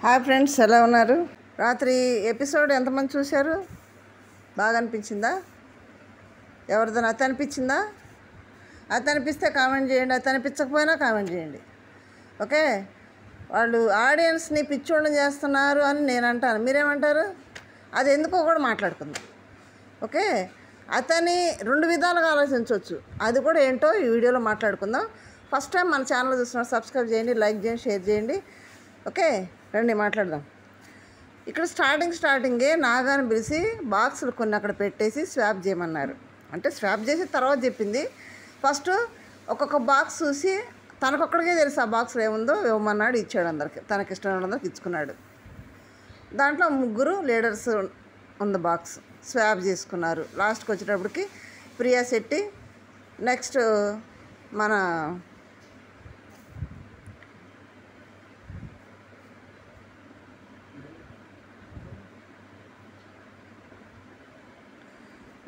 Hi friends, ఎలా ఉన్నారు? రాత్రి ఎపిసోడ్ ఎంతమంది చూశారు? బాగా అనిపించిందా? ఎవరిదైనా అత అనిపించిందా? అత అనిపిస్తే కామెంట్ చేయండి, అత అనిపించకపోయినా కామెంట్ చేయండి. ఓకే, వాళ్ళు ఆడియన్స్ని పిచ్చోళ్ళని చేస్తున్నారు అని నేను అంటాను. మీరేమంటారు? అది ఎందుకో కూడా మాట్లాడుకుందాం. ఓకే, అతని రెండు విధాలుగా ఆలోచించవచ్చు. అది కూడా ఏంటో ఈ వీడియోలో మాట్లాడుకుందాం. ఫస్ట్ టైం మన ఛానల్ చూస్తున్నారు, సబ్స్క్రైబ్ చేయండి, లైక్ చేయండి, షేర్ చేయండి. ఓకే, రండి మాట్లాడదాం. ఇక్కడ స్టార్టింగే నాగాని పిలిచి బాక్సులు కొన్ని అక్కడ పెట్టేసి స్వాప్ చేయమన్నారు. అంటే స్వాప్ చేసి తర్వాత చెప్పింది. ఫస్ట్ ఒక్కొక్క బాక్స్ చూసి తనకొక్కడికే తెలుసు ఆ బాక్స్లో ఏముందో ఇవ్వమన్నాడు, ఇచ్చాడు. అందరికి తనకి ఇష్టమైన అందరికి ఇచ్చుకున్నాడు. దాంట్లో 3 లీడర్స్ ఉంది బాక్స్ స్వాప్ చేసుకున్నారు. లాస్ట్కి వచ్చేటప్పటికి ప్రియా శెట్టి, నెక్స్ట్ మన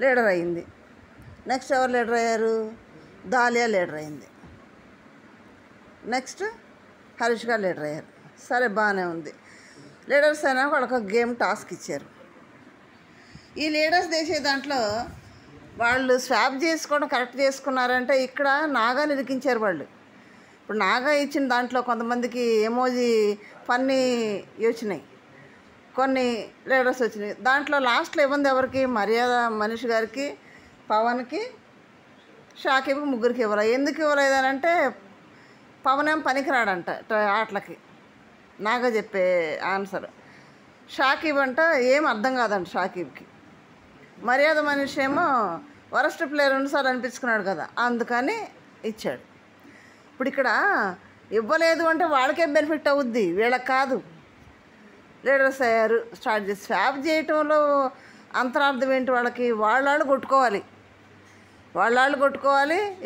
లీడర్ అయింది. నెక్స్ట్ ఎవరు లీడర్ అయ్యారు? దాలియా లీడర్ అయింది. నెక్స్ట్ హరీష్ గారు లీడర్ అయ్యారు. సరే, బాగానే ఉంది. లీడర్స్ అయినా వాళ్ళకి ఒక గేమ్ టాస్క్ ఇచ్చారు. ఈ లీడర్స్ చేసే దాంట్లో వాళ్ళు స్వాప్ చేసుకోవడం కరెక్ట్ చేసుకున్నారంటే ఇక్కడ నాగాని ఇరికించారు వాళ్ళు. ఇప్పుడు నాగా ఇచ్చిన దాంట్లో కొంతమందికి ఎమోజీ ఫన్నీ వచ్చినాయి, కొన్ని లీడర్స్ వచ్చినాయి. దాంట్లో లాస్ట్లో ఇవ్వంది ఎవరికి? మర్యాద మనిషి గారికి, పవన్కి, షాకిబ్కి, 3కి ఇవ్వలేదు. ఎందుకు ఇవ్వలేదనంటే పవన్ ఏం పనికిరాడంట ఆటలకి. నాగా చెప్పే ఆన్సర్. షాకిబ్ అంట ఏం అర్థం కాదంట షాకిబ్కి. మర్యాద మనిషి ఏమో వరస్ట్ ప్లేయర్ 2 సార్లు అనిపించుకున్నాడు కదా, అందుకని ఇచ్చాడు. ఇప్పుడు ఇక్కడ ఇవ్వలేదు అంటే వాళ్ళకే బెనిఫిట్ అవుద్ది, వీళ్ళకి కాదు. లీడర్స్ అయ్యారు, స్టార్ట్ చేసి స్వాప్ చేయటంలో అంతరార్థం ఏంటి? వాళ్ళకి వాళ్ళు కొట్టుకోవాలి.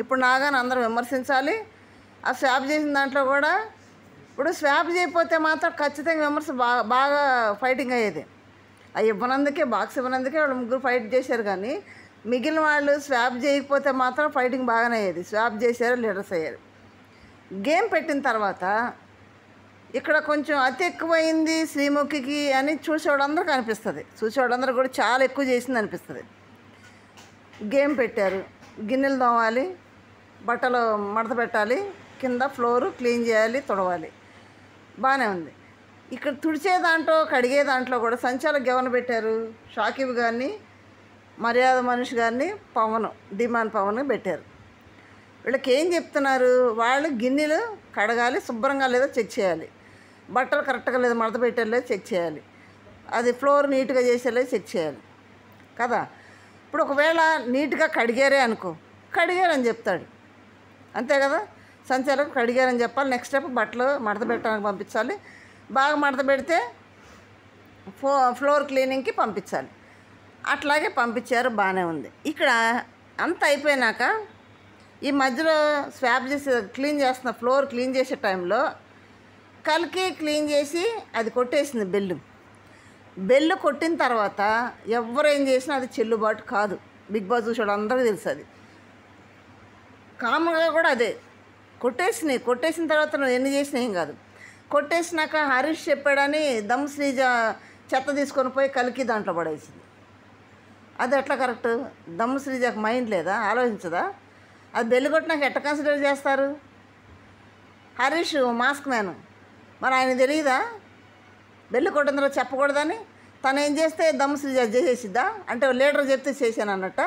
ఇప్పుడు నాగాని అందరూ విమర్శించాలి. ఆ స్వాప్ చేసిన దాంట్లో కూడా ఇప్పుడు స్వాప్ చేయకపోతే మాత్రం ఖచ్చితంగా విమర్శ బాగా ఫైటింగ్ అయ్యేది. అవి ఇవ్వనందుకే, బాక్స్ ఇవ్వనందుకే వాళ్ళు 3 ఫైట్ చేశారు. కానీ మిగిలిన వాళ్ళు స్వాప్ చేయకపోతే మాత్రం ఫైటింగ్ బాగానే అయ్యేది. స్వాప్ చేశారు, లీడర్స్ అయ్యారు. గేమ్ పెట్టిన తర్వాత ఇక్కడ కొంచెం అతి ఎక్కువైంది శ్రీముఖికి అని చూసేవాళ్ళందరికీ అనిపిస్తుంది. చూసేవాళ్ళందరూ కూడా చాలా ఎక్కువ చేసింది అనిపిస్తుంది. గేమ్ పెట్టారు, గిన్నెలు తోమాలి, బట్టలు మడత పెట్టాలి, కింద ఫ్లోరు క్లీన్ చేయాలి, తుడవాలి. బాగానే ఉంది. ఇక్కడ తుడిచే దాంట్లో, కడిగే దాంట్లో కూడా సంచాలకు ఎవరిని పెట్టారు? షాకిబ్ గారిని, మర్యాద మనిషి గారిని, డిమాండ్ పవన్ పెట్టారు. వీళ్ళకి ఏం చెప్తున్నారు? వాళ్ళు గిన్నెలు కడగాలి, శుభ్రంగా లేదో చెక్ చేయాలి, బట్టలు కరెక్ట్గా లేదో మడత పెట్టేలేదు చెక్ చేయాలి, అది ఫ్లోర్ నీట్గా చేసేలేదు చెక్ చేయాలి కదా. ఇప్పుడు ఒకవేళ నీట్గా కడిగారే అనుకో, కడిగారని చెప్తాడు, అంతే కదా. సంచాలకు కడిగారని చెప్పాలి. నెక్స్ట్ స్టెప్ బట్టలు మడత పెట్టడానికి పంపించాలి. బాగా మడత పెడితే ఫ్లోర్ క్లీనింగ్కి పంపించాలి. అట్లాగే పంపించారు, బాగానే ఉంది. ఇక్కడ అంత అయిపోయినాక ఈ మధ్యలో స్వాప్ చేసి క్లీన్ చేస్తున్న ఫ్లోర్ క్లీన్ చేసే టైంలో కలికి క్లీన్ చేసి అది కొట్టేసింది బెల్లు కొట్టిన తర్వాత ఎవరు ఏం చేసినా అది చెల్లుబాటు కాదు. బిగ్ బాస్ చూసాడు, అందరికీ తెలుసు. అది కామన్గా కూడా అదే కొట్టేసిన తర్వాత నువ్వు ఎన్ని చేసినా ఏం కాదు. కొట్టేసినాక హరీష్ చెప్పాడని శ్రీజ చెత్త తీసుకొని పోయి కలికి దాంట్లో పడేసింది. అది ఎట్లా కరెక్ట్? శ్రీజకు మైండ్ లేదా? ఆలోచించదా? అది బెల్లు కొట్టినాక ఎట్లా కన్సిడర్ చేస్తారు? హరీష్ మాస్క్ మ్యాన్, మరి ఆయన తెలియదా బెల్లు కొట్టిన తర్వాత చెప్పకూడదని? తను ఏం చేస్తే శ్రీజ చేసేసిద్దా? అంటే లీడర్ చెప్తే చేశాను అన్నట్ట.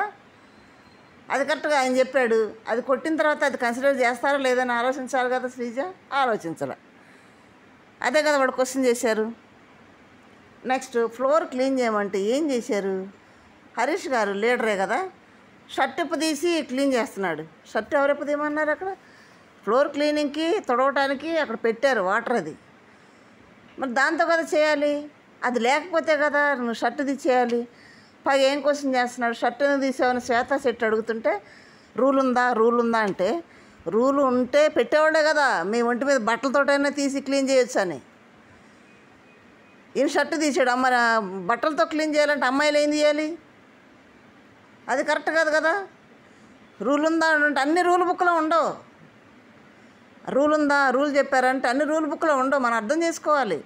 అది కరెక్ట్గా ఆయన చెప్పాడు. అది కొట్టిన తర్వాత అది కన్సిడర్ చేస్తారా లేదని ఆలోచించాలి కదా శ్రీజ. ఆలోచించాల. అదే కదా వాడు క్వశ్చన్ చేశారు. నెక్స్ట్ ఫ్లోర్ క్లీన్ చేయమంటే ఏం చేశారు? హరీష్ గారు లీడరే కదా, షర్ట్ ఇప్పదీసి క్లీన్ చేస్తున్నాడు. షర్ట్ ఎవరు ఇప్పదీయమన్నారు? అక్కడ ఫ్లోర్ క్లీనింగ్కి తుడవటానికి అక్కడ పెట్టారు వాటర్. అది మరి దాంతో కదా చేయాలి. అది లేకపోతే కదా నువ్వు షర్ట్ తీసేయాలి. పైగా ఏం క్వశ్చన్ చేస్తున్నాడు? షర్టును తీసేవని శ్వేత శెట్టి అడుగుతుంటే రూల్ ఉందా అంటే, రూల్ ఉంటే పెట్టేవాళ్ళే కదా మీ ఒంటి మీద బట్టలతోటైనా తీసి క్లీన్ చేయొచ్చు అని. ఈయన షర్టు తీసాడు, బట్టలతో క్లీన్ చేయాలంటే అమ్మాయిలు ఏం చేయాలి? అది కరెక్ట్ కాదు కదా. రూల్ ఉందా అంటే అన్ని రూల్ బుక్లో ఉండవు. రూల్ చెప్పారంటే అన్ని రూల్ బుక్లో ఉండవు. మనం అర్థం చేసుకోవాలి.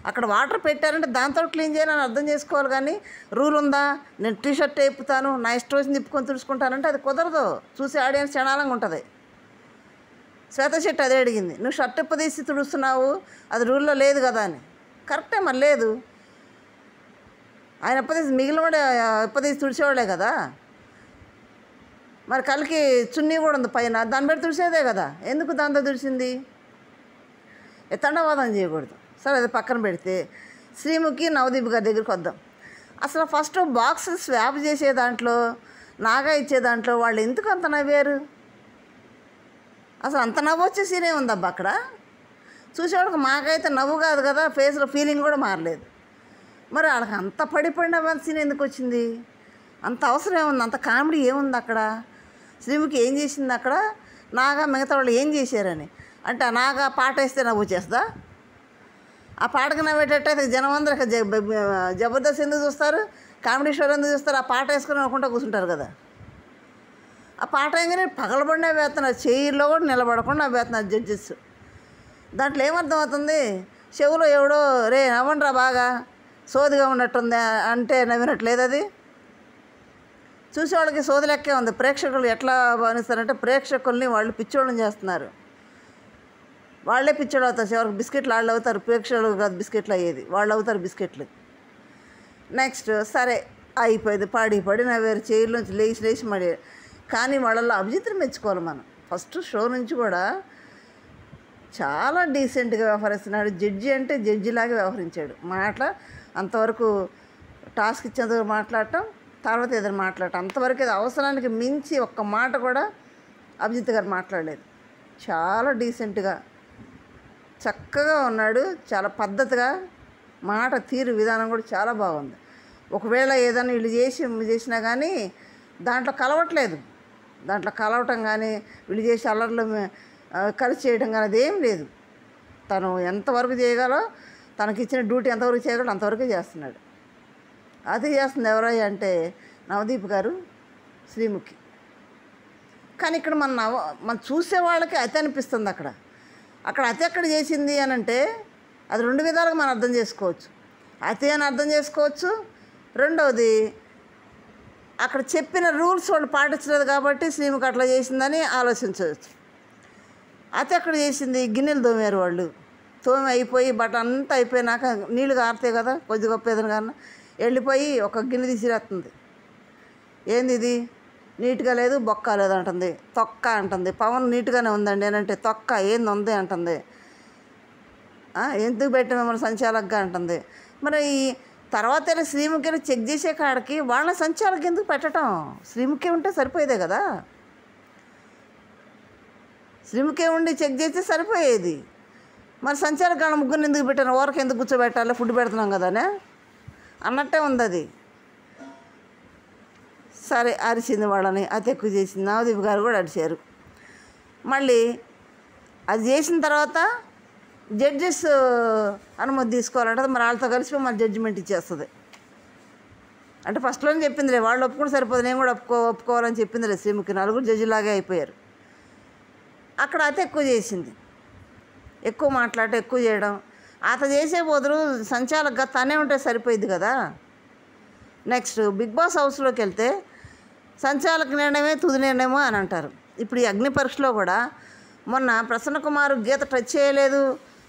అక్కడ వాటర్ పెట్టారంటే దాంతో క్లీన్ చేయాలని అర్థం చేసుకోవాలి. కానీ రూల్ ఉందా, నేను టీ షర్ట్ వేపుతాను, నా ఇష్టం వచ్చి తిప్పుకొని తుడుచుకుంటానంటే అది కుదరదు. చూసే ఆడియన్స్ చణాలంగా ఉంటుంది. శ్వేత శెట్టి అదే అడిగింది, నువ్వు షర్ట్ తీసి తుడుస్తున్నావు, అది రూల్లో లేదు కదా అని. కరెక్టే, మరి లేదు. ఆయన ఎప్పదీసి మిగిలిన కూడా ఎప్పదీసి తుడిచేవాళ్ళే కదా. మరి కలికి చున్నీ కూడా ఉంది పైన, దాన్ని బట్టి తుడిచేదే కదా. ఎందుకు దాంతో తుడిచింది? తండవాదం చేయకూడదు. సరే, అది పక్కన పెడితే శ్రీముఖి నవదీప్ గారి దగ్గరికి వద్దాం. అసలు ఫస్ట్ బాక్స్ స్వాప్ చేసే దాంట్లో, నాగా ఇచ్చే దాంట్లో వాళ్ళు ఎందుకు అంత నవ్వారు? అసలు అంత నవ్వు వచ్చే సీనే ఉందబ్బా అక్కడ. చూసేవాళ్ళకి మాకైతే నవ్వు కాదు కదా, ఫేస్లో ఫీలింగ్ కూడా మారలేదు. మరి వాళ్ళకి అంత పడిపోయిన సీన్ ఎందుకు వచ్చింది? అంత అవసరం ఏముంది? అంత కామెడీ ఏముంది అక్కడ? శ్రీముఖి ఏం చేసింది అక్కడ? నాగా మిగతా వాళ్ళు ఏం చేశారని అంటే, ఆ నాగా పాట వేస్తే నవ్వు వచ్చేస్తుందా? ఆ పాటకు నవ్వేటట్టయితే జనం అందరూ జబర్దస్త్ ఎందుకు చూస్తారు, కామెడీ షోలు ఎందుకు చూస్తారు? ఆ పాట వేసుకొని నవ్వుకుంటూ కూర్చుంటారు కదా. ఆ పాట వేయగానే పగలబడిన వేస్తున్నారు, చైర్లో కూడా నిలబడకుండా వేస్తున్నారు జడ్జెస్. దాంట్లో ఏమర్థం అవుతుంది? చెవులో ఎవడో రే నవ్వండిరా బాగా సోదిగా ఉన్నట్టుంది అంటే నవ్వినట్లేదు. అది చూసేవాళ్ళకి సోది లెక్కే ఉంది. ప్రేక్షకులు ఎట్లా భావిస్తారంటే, ప్రేక్షకుల్ని వాళ్ళు పిచ్చోళ్ళని చేస్తున్నారు. వాళ్ళే పిచ్చోళ్ళు అవుతారు. చివరికి బిస్కెట్లు వాళ్ళు అవుతారు, ప్రేక్షకులు కాదు బిస్కెట్లు అయ్యేది, వాళ్ళు అవుతారు బిస్కెట్లు. నెక్స్ట్ సరే అయిపోయింది, పడి నవ్వారు, చైర్లోంచి లేచి మడి. కానీ వాళ్ళల్లో అభిజిత్ని మెచ్చుకోవాలి మనం. ఫస్ట్ షో నుంచి కూడా చాలా డీసెంట్గా వ్యవహరిస్తున్నాడు. జడ్జి అంటే జడ్జిలాగా వ్యవహరించాడు. అంతవరకు టాస్క్ ఇచ్చేందుకు మాట్లాడటం, తర్వాత ఏదైనా మాట్లాడటం, అంతవరకు అది అవసరానికి మించి ఒక్క మాట కూడా అభిజిత్ గారు మాట్లాడలేదు. చాలా డీసెంట్గా చక్కగా ఉన్నాడు. చాలా పద్ధతిగా మాట తీరు విధానం కూడా చాలా బాగుంది. ఒకవేళ ఏదైనా వీళ్ళు చేసినా కానీ దాంట్లో కలవట్లేదు. దాంట్లో కలవటం కానీ వీళ్ళు చేసి అల్లర్లు కలిసి చేయడం కానీ అదేం లేదు. తను ఎంతవరకు చేయగలో, తనకిచ్చిన డ్యూటీ ఎంతవరకు చేయగలడో అంతవరకే చేస్తున్నాడు. అది చేస్తుంది ఎవరయ్యా అంటే నవదీప్ గారు, శ్రీముఖి. కానీ ఇక్కడ మన చూసే వాళ్ళకి అతి అనిపిస్తుంది. అక్కడ అతి ఎక్కడ చేసింది అని అంటే అది రెండు విధాలుగా మనం అర్థం చేసుకోవచ్చు. అతి అని అర్థం చేసుకోవచ్చు. రెండవది, అక్కడ చెప్పిన రూల్స్ వాళ్ళు పాటించలేదు కాబట్టి శ్రీముఖి అట్లా చేసిందని ఆలోచించవచ్చు. అతి ఎక్కడ చేసింది, గిన్నెలు తోమారు వాళ్ళు. తోమి అయిపోయి బట్ట అంతా అయిపోయినాక నీళ్ళు కారుతాయి కదా, కొద్ది గొప్ప ఏదైనా కానీ వెళ్ళిపోయి ఒక గిన్నె తీసిరేస్తుంది. ఏంది ఇది నీట్గా లేదు, బొక్క లేదు అంటుంది, తొక్క అంటుంది. పవన్ నీట్గానే ఉందండి అని అంటే తొక్క ఏంది ఉంది అంటుంది. ఎందుకు పెట్టాం మిమ్మల్ని సంచాలకుగా అంటుంది. మరి ఈ తర్వాత శ్రీముఖిని చెక్ చేసే కాడికి వాళ్ళ సంచాలకి ఎందుకు పెట్టడం? శ్రీముఖి ఉంటే సరిపోయేదే కదా. శ్రీముఖి ఉండి చెక్ చేస్తే సరిపోయేది. మరి సంచాలకాల ముగ్గురిని ఎందుకు పెట్టాను? ఓరకు ఎందుకు కూర్చోబెట్టాలి, ఫుడ్ పెడుతున్నాం కదానే అన్నట్టే ఉంది అది. సరే అరిచింది వాళ్ళని, అతి ఎక్కువ చేసింది. నవదీప్ గారు కూడా అరిచారు. మళ్ళీ అది చేసిన తర్వాత జడ్జెస్ అనుమతి తీసుకోవాలంటే మరి వాళ్ళతో కలిసి మన జడ్జిమెంట్ ఇచ్చేస్తుంది. అంటే ఫస్ట్లోనే చెప్పిందిలే, వాళ్ళు ఒప్పుకుంటే సరిపోదు, నేను కూడా ఒప్పుకోవాలని చెప్పిందిలే శ్రీముఖి. నలుగురు జడ్జిలాగే అయిపోయారు. అక్కడ అతి ఎక్కువ చేసింది, ఎక్కువ మాట్లాడటం, ఎక్కువ చేయడం. అతను చేసే బదులు సంచాలకుగా తనే ఉంటే సరిపోయింది కదా. నెక్స్ట్ బిగ్ బాస్ హౌస్లోకి వెళ్తే సంచాలక నిర్ణయమే తుది నిర్ణయమో అని అంటారు. ఇప్పుడు ఈ అగ్ని పరీక్షలో కూడా మొన్న ప్రసన్న కుమార్ గీత టచ్ చేయలేదు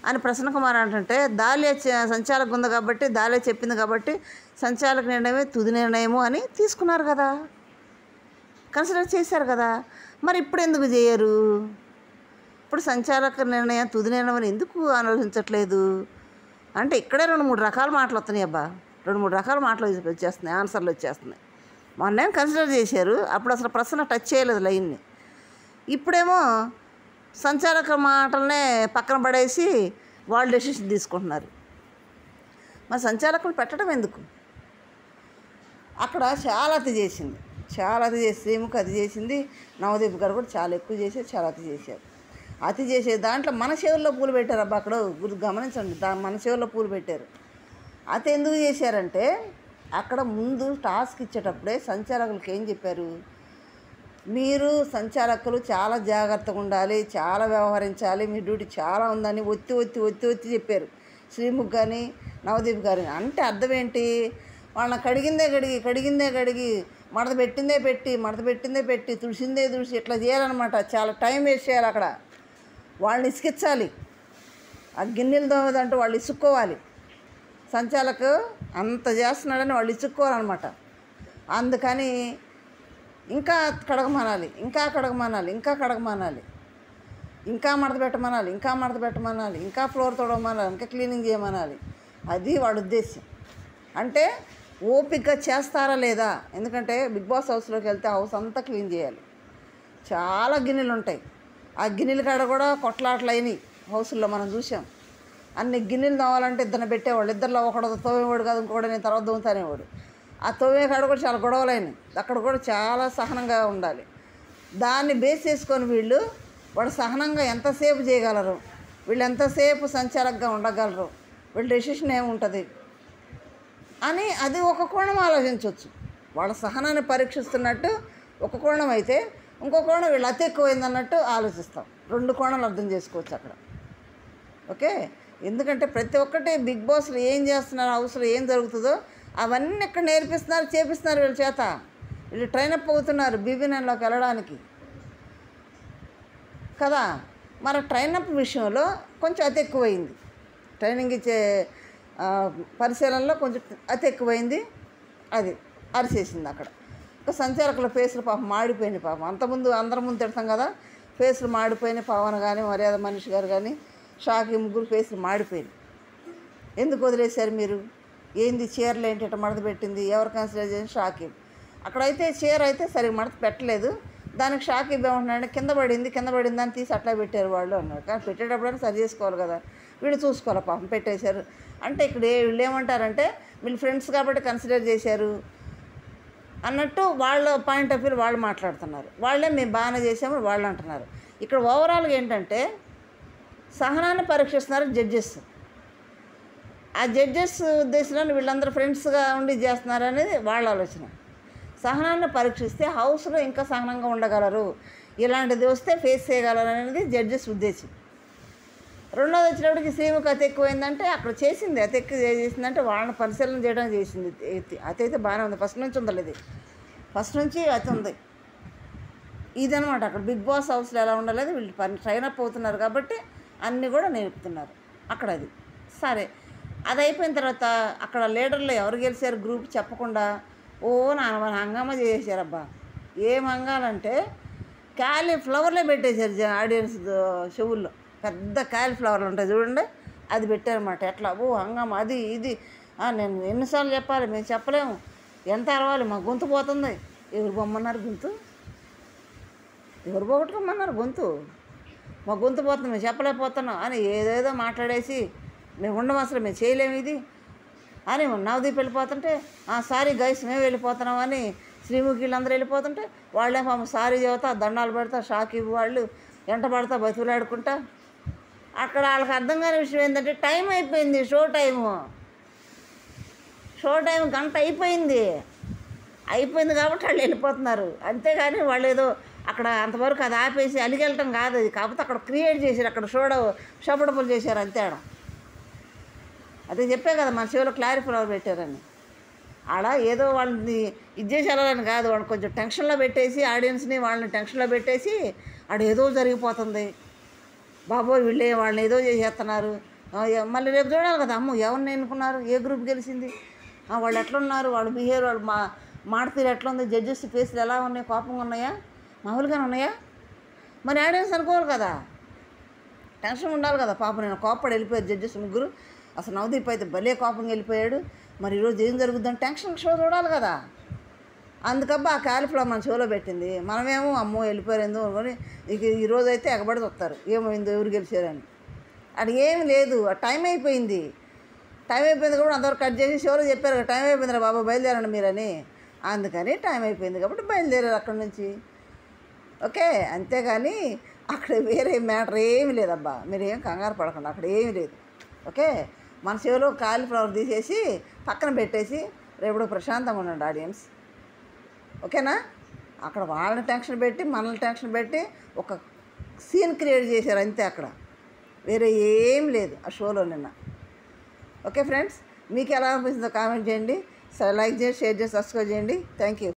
అని ప్రసన్న కుమార్ అంటుంటే దాలియా సంచాలక ఉంది కాబట్టి, దాలియా చెప్పింది కాబట్టి సంచాలక నిర్ణయమే తుది నిర్ణయము అని తీసుకున్నారు కదా, కన్సిడర్ చేశారు కదా. మరి ఇప్పుడు ఎందుకు చేయరు? ఇప్పుడు సంచాలక నిర్ణయం తుది నిర్ణయం అని ఎందుకు ఆలోచించట్లేదు అంటే ఇక్కడే 2-3 రకాల మాటలు వస్తున్నాయి అబ్బా. 2-3 రకాల మాటలు వచ్చేస్తున్నాయి, ఆన్సర్లు వచ్చేస్తున్నాయి. మొన్నేం కన్సిడర్ చేశారు, అప్పుడు అసలు ప్రశ్న టచ్ చేయలేదు లైన్ని. ఇప్పుడేమో సంచాలక మాటలనే పక్కన పడేసి వాళ్ళు డెసిషన్ తీసుకుంటున్నారు. మరి సంచాలకులు పెట్టడం ఎందుకు? అక్కడ చాలా అతి చేసింది, చాలా అతి చేసి శ్రీముఖి అతి చేసింది. నవదీప్ గారు కూడా చాలా ఎక్కువ చేశారు, చాలా అతి చేశారు. అతి చేసే దాంట్లో మన చెవుల్లో పూలు పెట్టారు అబ్బా. అక్కడ గమనించండి, మన చెవుల్లో పూలు పెట్టారు. అతి ఎందుకు చేశారంటే అక్కడ ముందు టాస్క్ ఇచ్చేటప్పుడే సంచాలకులకు ఏం చెప్పారు, మీరు సంచాలకులు చాలా జాగ్రత్తగా ఉండాలి, చాలా వ్యవహరించాలి, మీ డ్యూటీ చాలా ఉందని ఒత్తి చెప్పారు. శ్రీముఖ్ కానీ నవదీప్ గారు అంటే అర్థం ఏంటి? వాళ్ళని కడిగిందే కడిగి మడత పెట్టిందే పెట్టి తుడిసిందే తుడిసి ఇట్లా చేయాలన్నమాట. చాలా టైం వేస్ట్ చేయాలి అక్కడ. వాళ్ళని ఇసుకించాలి. ఆ గిన్నెలు దోమదంటూ వాళ్ళు ఇసుక్కోవాలి. సంచాలకు అంత చేస్తున్నాడని వాళ్ళు ఇసుక్కోవాలన్నమాట. అందుకని ఇంకా కడగమనాలి, ఇంకా మడత పెట్టమనాలి, ఇంకా ఫ్లోర్ తొడగమనాలి, ఇంకా క్లీనింగ్ చేయమనాలి. అది వాళ్ళ ఉద్దేశం. అంటే ఓపికగా చేస్తారా లేదా? ఎందుకంటే బిగ్ బాస్ హౌస్లోకి వెళ్తే హౌస్ అంతా క్లీన్ చేయాలి. చాలా గిన్నెలు ఉంటాయి. ఆ గిన్నెల కాడ కూడా కొట్లాటలు అయినాయి హౌస్లో, మనం చూసాం. అన్ని గిన్నెలు తోవాలంటే ఇద్దరిని పెట్టేవాళ్ళు. ఇద్దరిలో ఒకడు తోమేవాడు కాదు, ఇంకొకటి నేను తర్వాత తోముతానేవాడు. ఆ తోమే కాడ కూడా చాలా గొడవలైనవి. అక్కడ కూడా చాలా సహనంగా ఉండాలి. దాన్ని బేస్ చేసుకొని వాడు సహనంగా ఎంతసేపు చేయగలరు, వీళ్ళు ఎంతసేపు సంచాలకంగా ఉండగలరు, వీళ్ళ డెసిషన్ ఏముంటుంది అని అది ఒక కోణం ఆలోచించవచ్చు. వాళ్ళ సహనాన్ని పరీక్షిస్తున్నట్టు ఒక కోణం అయితే, ఇంకో కోణం వీళ్ళు అతి ఎక్కువైందన్నట్టు ఆలోచిస్తాం. రెండు కోణాలు అర్థం చేసుకోవచ్చు అక్కడ. ఓకే, ఎందుకంటే ప్రతి ఒక్కటి బిగ్ బాస్లో ఏం చేస్తున్నారు, హౌస్లో ఏం జరుగుతుందో అవన్నీ ఇక్కడ నేర్పిస్తున్నారు, చేపిస్తున్నారు వీళ్ళ చేత. వీళ్ళు ట్రైనప్ అవుతున్నారు బీబీఎన్లోకి వెళ్ళడానికి కదా. మరి ట్రైనప్ విషయంలో కొంచెం అతి ఎక్కువైంది. ట్రైనింగ్ ఇచ్చే పరిశీలనలో కొంచెం అతి ఎక్కువైంది. అది అరిచేసింది అక్కడ. సంచాలకుల ఫేసులు పాపం మాడిపోయినాయి. పాపం అంతకుముందు అందరి ముందు తిడతాం కదా, ఫేసులు మాడిపోయినాయి. పవన్ కానీ, మర్యాద మనిషి గారు కానీ, షాకి ముగ్గురు ఫేసులు మాడిపోయినాయి. ఎందుకు వదిలేశారు మీరు? ఏంది చీరలు ఏంటి ఇట్లా మడత పెట్టింది? ఎవరు కన్సిడర్ చేసి? షాకి. అక్కడైతే చీర అయితే సరిగ్గా మడత పెట్టలేదు. దానికి షాకిబ్ ఏమంటున్నాడు, కింద పడింది అని తీసి అట్లా పెట్టారు వాళ్ళు అన్నాడు. కానీ పెట్టేటప్పుడైనా సరి చేసుకోవాలి కదా, వీళ్ళు చూసుకోవాలి. పాపం పెట్టేశారు. అంటే ఇక్కడ వీళ్ళు ఏమంటారంటే, వీళ్ళు ఫ్రెండ్స్ కాబట్టి కన్సిడర్ చేశారు అన్నట్టు వాళ్ళ పాయింట్ ఆఫ్ వ్యూ వాళ్ళు మాట్లాడుతున్నారు. వాళ్ళే మేము బాగానే చేసాము వాళ్ళు అంటున్నారు. ఇక్కడ ఓవరాల్గా ఏంటంటే సహనాన్ని పరీక్షిస్తున్నారు జడ్జెస్. ఆ జడ్జెస్ ఉద్దేశంలో వీళ్ళందరూ ఫ్రెండ్స్గా ఉండి చేస్తున్నారు అనేది వాళ్ళ ఆలోచన. సహనాన్ని పరీక్షిస్తే హౌస్లో ఇంకా సహనంగా ఉండగలరు, ఇలాంటిది వస్తే ఫేస్ చేయగలరు అనేది జడ్జెస్ ఉద్దేశం. రెండోది వచ్చినప్పటికి శ్రీముఖి అతి ఎక్కువైందంటే అక్కడ చేసింది, అతి ఎక్కువ చేసిందంటే వాళ్ళని పరిశీలన చేయడం చేసింది. అతి అయితే బాగానే ఉంది, ఫస్ట్ నుంచి ఉండాలి. ఇది ఫస్ట్ నుంచి అతి ఉంది. ఇదనమాట అక్కడ బిగ్ బాస్ హౌస్లో ఎలా ఉండాలి వీళ్ళు ట్రైనప్ అవుతున్నారు కాబట్టి అన్నీ కూడా నేర్పుతున్నారు అక్కడ. అది సరే. అది అయిపోయిన తర్వాత అక్కడ లీడర్లు ఎవరు గెలిచారు గ్రూప్ చెప్పకుండా నాన్న హంగామా చేసేసారబ్బా. ఏం హంగాలంటే క్యాలీఫ్లవర్లే పెట్టేశారు ఆడియన్స్ చెవుల్లో. పెద్ద క్యాలీఫ్లవర్లు ఉంటాయి చూడండి, అది పెట్టారన్నమాట. ఎట్లా హంగామా అది ఇది. నేను ఎన్నిసార్లు చెప్పాలి, మేము చెప్పలేము, ఎంత అరవాలి, మా గొంతు పోతుంది. ఎవరు బొమ్మన్నారు గొంతు? ఎవరు పోగొట్టుకోమన్నారు గొంతు? మా గొంతు పోతుంది, మేము చెప్పలేకపోతున్నాం అని ఏదేదో మాట్లాడేసి మేము ఉండము, అసలు మేము చేయలేము ఇది అని నవదీప్ వెళ్ళిపోతుంటే సారీ గైస్ మేము వెళ్ళిపోతున్నాం అని శ్రీముఖి వీళ్ళందరూ వెళ్ళిపోతుంటే వాళ్ళే పాపం సారీ చెబుతా, దండాలు పెడతా, షాకిబ్ వాళ్ళు ఎంట పడతా, బతుకులాడుకుంటా. అక్కడ వాళ్ళకి అర్థం కాని విషయం ఏంటంటే టైం అయిపోయింది, షో టైం గంట అయిపోయింది కాబట్టి వాళ్ళు వెళ్ళిపోతున్నారు. అంతేగాని వాళ్ళు ఏదో అక్కడ అంతవరకు అది ఆపేసి అలిగెళ్ళటం కాదు అది. కాకపోతే అక్కడ క్రియేట్ చేశారు, అక్కడ షోపడపులు చేశారు అంతే. అదే చెప్పే కదా మన షోలో క్లారిఫ్లవర్ పెట్టారని. ఆడ ఏదో వాళ్ళని ఇది చేసి వెళ్ళాలని కాదు, వాళ్ళు కొంచెం టెన్షన్లో పెట్టేసి ఆడియన్స్ని వాళ్ళని టెన్షన్లో పెట్టేసి ఆడ ఏదో జరిగిపోతుంది, బాబోయ్ వీళ్ళే వాళ్ళని ఏదో చేసేస్తున్నారు. మళ్ళీ రేపు చూడాలి కదా, అమ్మో ఎవరిని ఎన్నుకున్నారు, ఏ గ్రూప్ గెలిచింది, వాళ్ళు ఎట్లున్నారు, వాళ్ళ బిహేవియర్, వాళ్ళు మాటతీరు ఎట్లా ఉంది, జడ్జెస్ ఫేస్లు ఎలా ఉన్నాయి, కోపంగా ఉన్నాయా, మామూలుగానే ఉన్నాయా? మరి ఆడియన్స్ అనుకోవాలి కదా, టెన్షన్ ఉండాలి కదా. పాపం నేను కోపడి వెళ్ళిపోయారు జడ్జెస్ ముగ్గురు. అసలు నవదీప్ అయితే భలే కోపంగా వెళ్ళిపోయాడు. మరి ఈరోజు ఏం జరుగుతుందని టెన్షన్ షో చూడాలి కదా. అందుకబ్బా ఆ క్యాలిఫ్లవర్ మన షోలో పెట్టింది. మనమేమో అమ్మో వెళ్ళిపోయారు ఎందుకు అనుకొని ఇక ఈరోజు అయితే ఎగబడి వస్తారు ఏమైందో ఎవరు గెలిచారని. అది ఏమి లేదు, ఆ టైం అయిపోయింది కూడా అంతవరకు కట్ చేసి షోలో చెప్పారు టైం అయిపోయిందిరా బాబా బయలుదేరండి మీరని. అందుకని టైం అయిపోయింది కాబట్టి బయలుదేరారు అక్కడి నుంచి. ఓకే, అంతేగాని అక్కడ వేరే మ్యాటర్ ఏమి లేదబ్బా, మీరేం కంగారు పడకండి, అక్కడ ఏమీ లేదు. ఓకే, మన షోలో కాలీఫ్లవర్ తీసేసి పక్కన పెట్టేసి రేపు ప్రశాంతంగా ఉండండి ఆడియన్స్. ఓకేనా? అక్కడ వాళ్ళని టెన్షన్ పెట్టి మనల్ని టెన్షన్ పెట్టి ఒక సీన్ క్రియేట్ చేశారు అంతే. అక్కడ వేరే ఏం లేదు ఆ షోలో నిన్న. ఓకే ఫ్రెండ్స్, మీకు ఎలా అనిపిస్తుందో కామెంట్ చేయండి, లైక్ చేయండి, షేర్ చేసి సబ్స్క్రైబ్ చేయండి. Thank you.